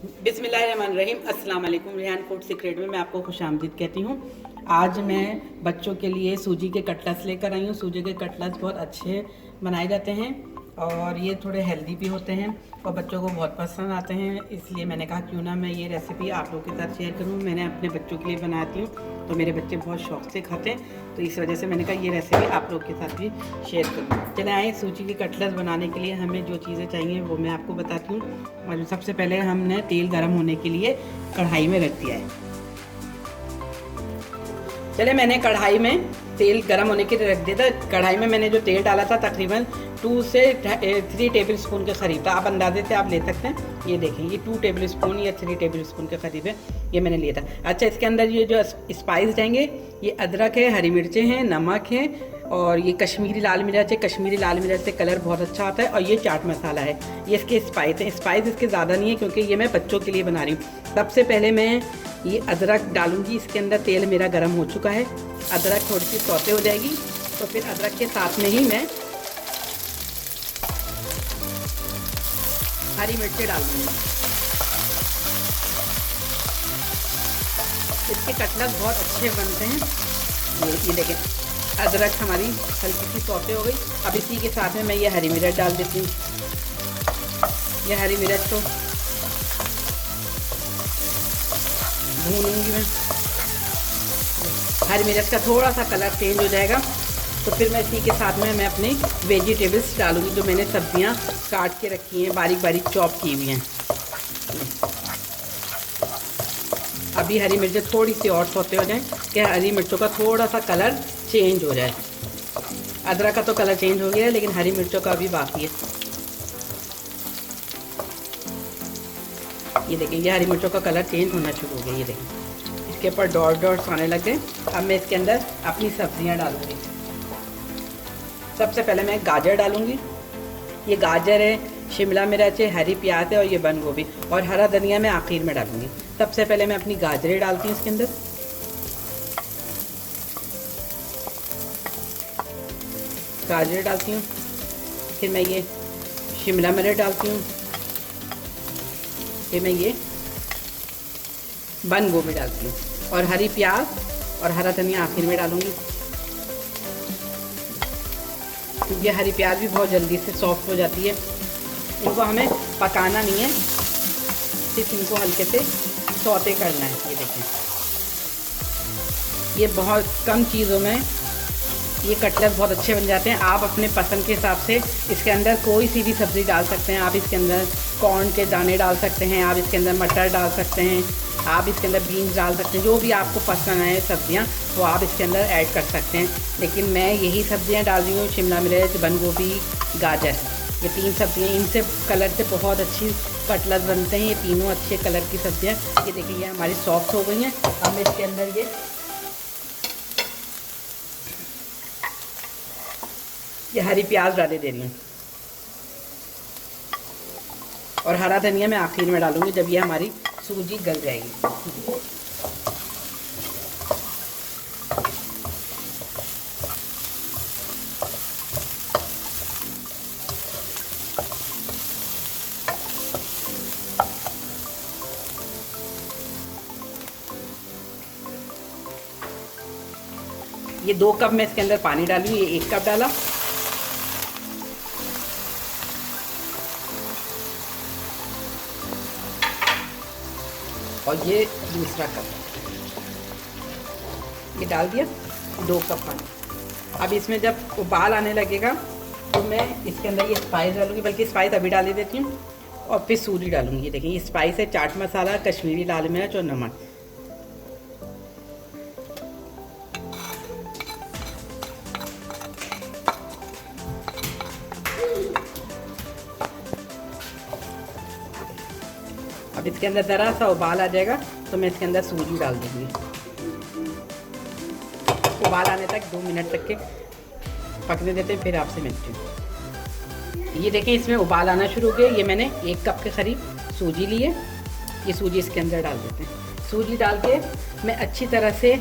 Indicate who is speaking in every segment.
Speaker 1: बिस्मिल्लाहिर्रहमानिर्रहीम। अस्सलाम वालेकुम। रेहान फूड सीक्रेट में मैं आपको खुशामदीद कहती हूँ। आज मैं बच्चों के लिए सूजी के कटलेट्स लेकर आई हूँ। सूजी के कटलेट्स बहुत अच्छे बनाए जाते हैं और ये थोड़े हेल्दी भी होते हैं और बच्चों को बहुत पसंद आते हैं। इसलिए मैंने कहा क्यों ना मैं ये रेसिपी आप लोगों के साथ शेयर करूँ। मैंने अपने बच्चों के लिए बनाती हूँ तो मेरे बच्चे बहुत शौक से खाते हैं, तो इस वजह से मैंने कहा ये रेसिपी आप लोग के साथ भी शेयर करूँ। चले आए, सूजी के कटलेट्स बनाने के लिए हमें जो चीज़ें चाहिए वो मैं आपको बताती हूँ। और सबसे पहले हमने तेल गर्म होने के लिए कढ़ाई में रख दिया है। चले, मैंने कढ़ाई में तेल गर्म होने के लिए रख दिया था। कढ़ाई में मैंने जो तेल डाला था तकरीबन 2 से 3 टेबल स्पून के करीब था। आप अंदाजे से आप ले सकते हैं। ये देखें, ये 2 टेबल स्पून या 3 टेबल स्पून के करीब है, ये मैंने लिया था। अच्छा, इसके अंदर ये जो स्पाइस रहेंगे, ये अदरक है, हरी मिर्चें हैं, नमक है और ये कश्मीरी लाल मिर्च है। कश्मीरी लाल मिर्च से कलर बहुत अच्छा आता है। और ये चाट मसाला है। ये इसके स्पाइस हैं। स्पाइस इसके ज़्यादा नहीं है क्योंकि ये मैं बच्चों के लिए बना रही हूँ। सबसे पहले मैं ये अदरक डालूंगी। इसके अंदर तेल मेरा गर्म हो चुका है। अदरक थोड़ी सी सौते हो जाएगी तो फिर अदरक के साथ में ही मैं हरी मिर्चें डाल दूँगी। इसके कटलेट्स बहुत अच्छे बनते हैं। ये देखें, अदरक हमारी हल्की सी सौते हो गई। अब इसी के साथ में मैं ये हरी मिर्च डाल देती हूँ। ये हरी मिर्च तो भूनूंगी मैं। हरी मिर्च का थोड़ा सा कलर चेंज हो जाएगा तो फिर मैं इसी के साथ में मैं अपने वेजिटेबल्स डालूंगी, जो मैंने सब्जियां काट के रखी हैं, बारीक बारीक चॉप की हुई हैं। अभी हरी मिर्चें थोड़ी सी और सौते हो जाएं कि हरी मिर्चों का थोड़ा सा कलर चेंज हो जाए। अदरक का तो कलर चेंज हो गया है लेकिन हरी मिर्चों का अभी बाकी है। ये देखिए, ये हरी मिर्चों का कलर चेंज होना शुरू हो गया। ये देखिए, इसके ऊपर डॉट डॉट्स आने लग गए। अब मैं इसके अंदर अपनी सब्जियां डालूंगी। सबसे पहले मैं गाजर डालूंगी। ये गाजर है, शिमला मिर्च है, हरी प्याज है और ये बंद गोभी और हरा धनिया मैं आखिर में डालूंगी। सबसे पहले मैं अपनी गाजरें डालती हूँ इसके अंदर। गाजर डालती हूँ, फिर मैं ये शिमला मिर्च डालती हूँ, फिर मैं ये बंद गोभी डालती हूँ और हरी प्याज और हरा धनिया आखिर में डालूंगी। क्योंकि हरी प्याज भी बहुत जल्दी से सॉफ्ट हो जाती है। इनको हमें पकाना नहीं है, सिर्फ इनको हल्के से सौते करना है। ये देखें, ये बहुत कम चीज़ों में ये कटलेट बहुत अच्छे बन जाते हैं। आप अपने पसंद के हिसाब से इसके अंदर कोई सी भी सब्ज़ी डाल सकते हैं। आप इसके अंदर कॉर्न के दाने डाल सकते हैं, आप इसके अंदर मटर डाल सकते हैं, आप इसके अंदर बीन्स डाल सकते हैं। जो भी आपको पसंद है सब्जियां वो आप इसके अंदर ऐड कर सकते हैं। लेकिन मैं यही सब्जियां डाल रही हूँ, शिमला मिर्च, बंद गोभी, गाजर, ये 3 सब्जियाँ। इनसे कलर से बहुत अच्छी कटलेट बनते हैं। ये तीनों अच्छे कलर की सब्जियाँ। ये देखिए, ये हमारी सॉफ्ट हो गई हैं। अब मैं इसके अंदर ये हरी प्याज डाले दे रही हूँ और हरा धनिया मैं आखिर में डालूंगी जब ये हमारी सूजी गल जाएगी। ये 2 कप मैं इसके अंदर पानी डालूंगी। ये 1 कप डाला और ये दूसरा कप ये डाल दिया, 2 कप पानी। अब इसमें जब उबाल आने लगेगा तो मैं इसके अंदर ये स्पाइस डालूंगी, बल्कि स्पाइस अभी डाल देती हूँ और फिर सूजी डालूंगी। ये देखें, ये स्पाइस है, चाट मसाला, कश्मीरी लाल मिर्च और नमक। अब इसके अंदर ज़रा सा उबाल आ जाएगा तो मैं इसके अंदर सूजी डाल दूँगी। उबाल आने तक 2 मिनट तक के पकने देते हैं, फिर आपसे मिलती हूँ। ये देखिए, इसमें उबाल आना शुरू हो गया। ये मैंने 1 कप के करीब सूजी ली है। ये सूजी इसके अंदर डाल देते हैं। सूजी डाल के मैं अच्छी तरह से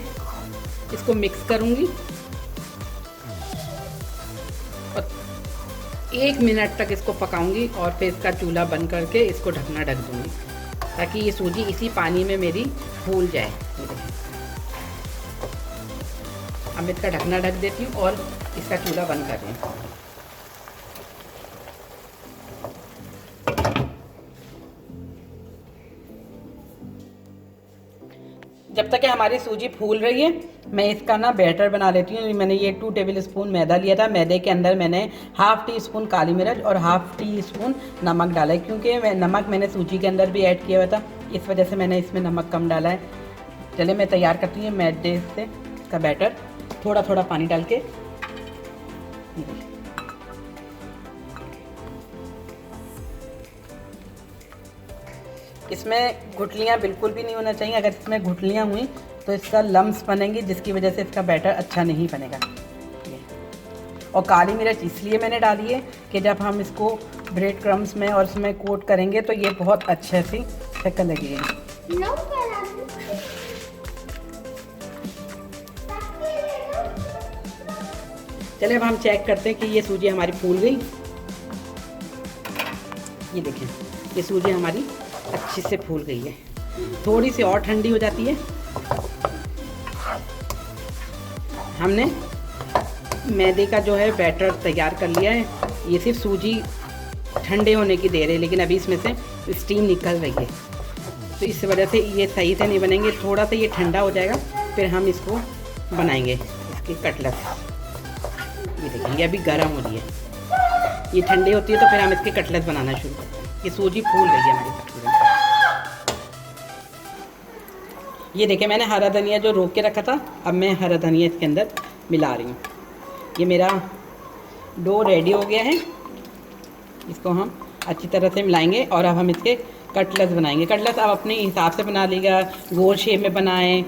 Speaker 1: इसको मिक्स करूँगी और 1 मिनट तक इसको पकाऊंगी और फिर इसका चूल्हा बंद करके इसको ढक दूंगी। ताकि ये सूजी इसी पानी में मेरी फूल जाए। अब मैं इसका ढकना ढक देती हूँ और इसका चूल्हा बंद कर रही हूँ। जब तक कि हमारी सूजी फूल रही है मैं इसका ना बैटर बना लेती हूँ। मैंने ये 2 टेबल स्पून मैदा लिया था। मैदे के अंदर मैंने ½ टी स्पून काली मिर्च और ½ टी स्पून नमक डाला है, क्योंकि नमक मैंने सूजी के अंदर भी ऐड किया हुआ था, इस वजह से मैंने इसमें नमक कम डाला है। चलिए मैं तैयार करती हूँ मैदे से इसका बैटर, थोड़ा थोड़ा पानी डाल के। इसमें गुठलियाँ बिल्कुल भी नहीं होना चाहिए। अगर इसमें गुठलियाँ हुई तो इसका लम्स बनेंगी, जिसकी वजह से इसका बैटर अच्छा नहीं बनेगा। और काली मिर्च इसलिए मैंने डाली है कि जब हम इसको ब्रेड क्रम्स में और उसमें कोट करेंगे तो ये बहुत अच्छे सी शक्ल लगेगी। चलिए अब हम चेक करते हैं कि ये सूजी हमारी फूल गई। ये देखें, ये सूजी हमारी अच्छी से फूल गई है। थोड़ी सी और ठंडी हो जाती है। हमने मैदे का जो है बैटर तैयार कर लिया है। ये सिर्फ सूजी ठंडे होने की देर है, लेकिन अभी इसमें से स्टीम निकल रही है, तो इस वजह से ये सही से नहीं बनेंगे। थोड़ा सा ये ठंडा हो जाएगा फिर हम इसको बनाएंगे इसकी कटलेट। ये देखिए ये अभी गर्म हो रही है, ये ठंडी होती है तो फिर हम इसके कटलेट बनाना शुरू करते हैं। ये सूजी फूल गई है हमारी कटलेट। ये देखिए मैंने हरा धनिया जो रोक के रखा था, अब मैं हरा धनिया इसके अंदर मिला रही हूँ। ये मेरा डो रेडी हो गया है, इसको हम अच्छी तरह से मिलाएंगे और अब हम इसके कटलेट्स बनाएंगे। कटलेट्स आप अपने हिसाब से बना लीजिएगा, गोल शेप में बनाएं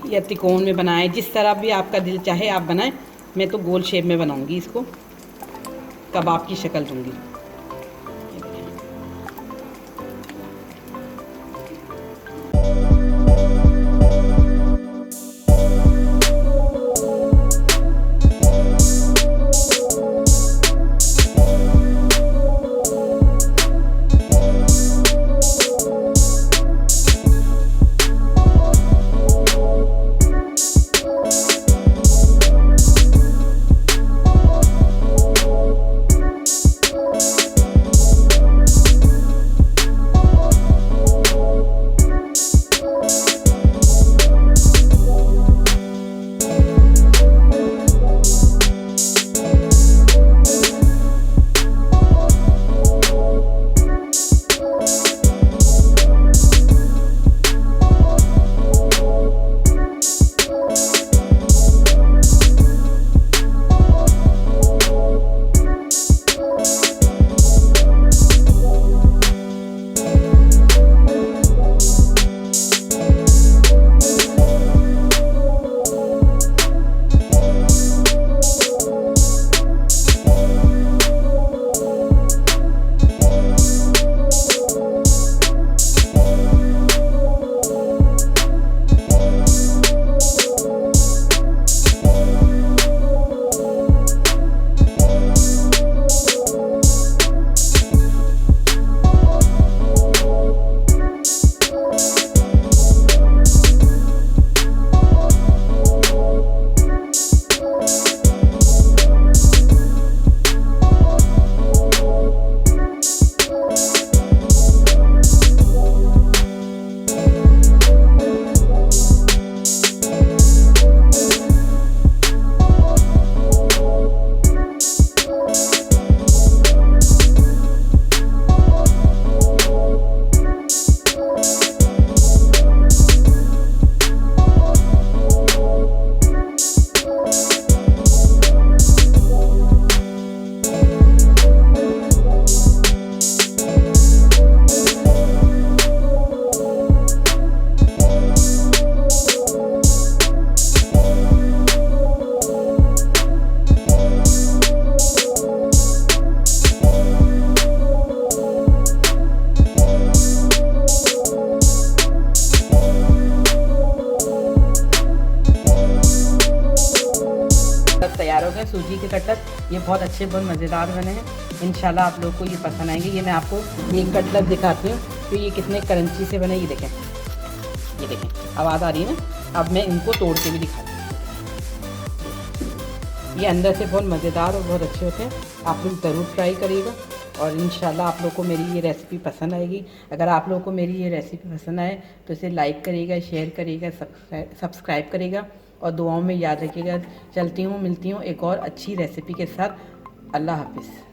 Speaker 1: या त्रिकोण में बनाएं, जिस तरह भी आपका दिल चाहे आप बनाएं। मैं तो गोल शेप में बनाऊंगी, इसको कबाब की शक्ल दूंगी। तैयार हो गए सूजी के कटलेट। ये बहुत अच्छे बहुत मज़ेदार बने हैं। इंशाल्लाह आप लोग को ये पसंद आएंगे। ये मैं आपको एक कटलेट दिखाती हूँ देखिए ये कितने क्रंची से बने, ये देखें आवाज़ आ रही है ना। अब मैं इनको तोड़ के भी दिखाती हूँ। ये अंदर से बहुत मज़ेदार और बहुत अच्छे होते हैं। आप लोग ज़रूर ट्राई करिएगा और इंशाल्लाह आप लोग को मेरी ये रेसिपी पसंद आएगी। अगर आप लोगों को मेरी ये रेसिपी पसंद आए तो इसे लाइक करिएगा, शेयर करिएगा, सब्सक्राइब करिएगा और दुआओं में याद रखिएगा। चलती हूँ, मिलती हूँ एक और अच्छी रेसिपी के साथ। अल्लाह हाफिज़।